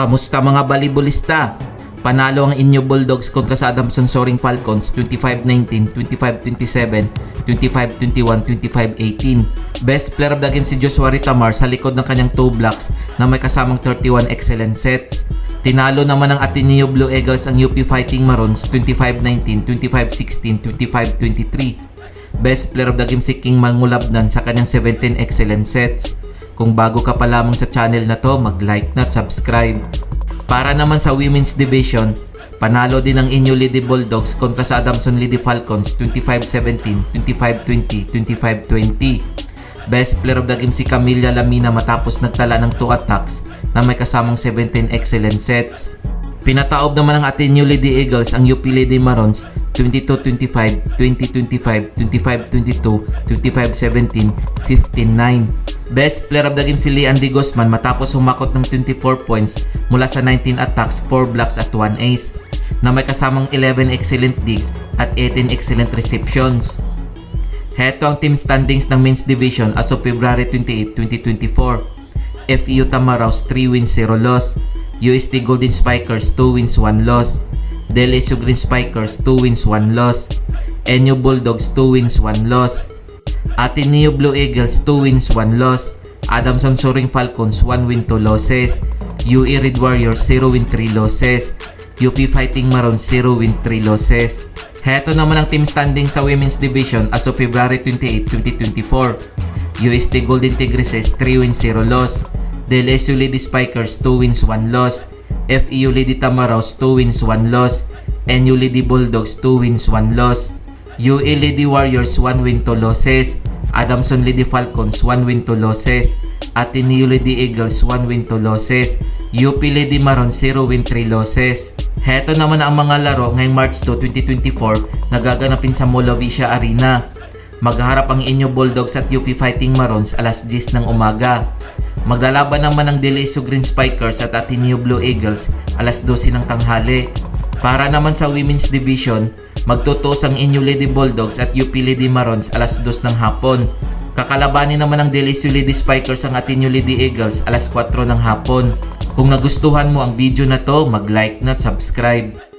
Kamusta mga balibulista? Panalo ang inyo Bulldogs kontra sa Adamson Soaring Falcons 25-19, 25-27, 25-21, 25-18. Best player of the game si Joshua Ritamar sa likod ng kanyang 2 blocks na may kasamang 31 excellent sets. Tinalo naman ng Ateneo Blue Eagles ang UP Fighting Maroons 25-19, 25-16, 25-23. Best player of the game si King Mangulabnan sa kanyang 17 excellent sets. Kung bago ka pa lamang sa channel na to, mag-like na at subscribe. Para naman sa Women's Division, panalo din ang inyo Lady Bulldogs kontra sa Adamson Lady Falcons 25-17, 25-20, 25-20. Best player of the game si Camilla Lamina matapos nagtala ng 2 attacks na may kasamang 17 excellent sets. Pinataob naman ng Ateneo Lady Eagles ang UP Lady Maroons 22-25, 20-25, 25-22, 25-17, 15-9. Best player of the game si Leandy Guzman matapos humakot ng 24 points mula sa 19 attacks, 4 blocks at 1 ace na may kasamang 11 excellent digs at 18 excellent receptions. Heto ang team standings ng Men's Division as of February 28, 2024. FEU Tamaraws 3 wins 0 loss, UST Golden Spikers 2 wins 1 loss, DLSU Green Spikers 2 wins 1 loss, NU Bulldogs 2 wins 1 loss, Ateneo Blue Eagles 2 wins 1 loss, Adamson Soaring Falcons 1 win 2 losses, UE Red Warriors 0 win 3 losses, UP Fighting Maroons 0 win 3 losses. Heto naman ang team standing sa Women's Division as of February 28, 2024. UST Golden Tigresses 3 wins 0 loss, DLSU Lady Spikers 2 wins 1 loss, FEU Lady Tamaraws 2 wins 1 loss, NU Lady Bulldogs 2 wins 1 loss, UE Lady Warriors 1 win 2 losses, Adamson Lady Falcons 1 win 2 losses, Ateneo Lady Eagles 1 win 2 losses, UP Lady Maroons 0 win 3 losses. Heto naman ang mga laro ngayong March 2, 2024 na gaganapin sa Molovicia Arena. Maghaharap ang inyo Bulldogs at UP Fighting Maroons alas 10 ng umaga. Maglalaban naman ang DLSU Green Spikers at Ateneo Blue Eagles alas 12 ng tanghali. Para naman sa Women's Division, magtutos ang inyo Lady Bulldogs at UP Lady Maroons alas 2 ng hapon. Kakalabanin naman ng DLSU Lady Spikers ang Ateneo Lady Eagles alas 4 ng hapon. Kung nagustuhan mo ang video na to, mag-like na at subscribe.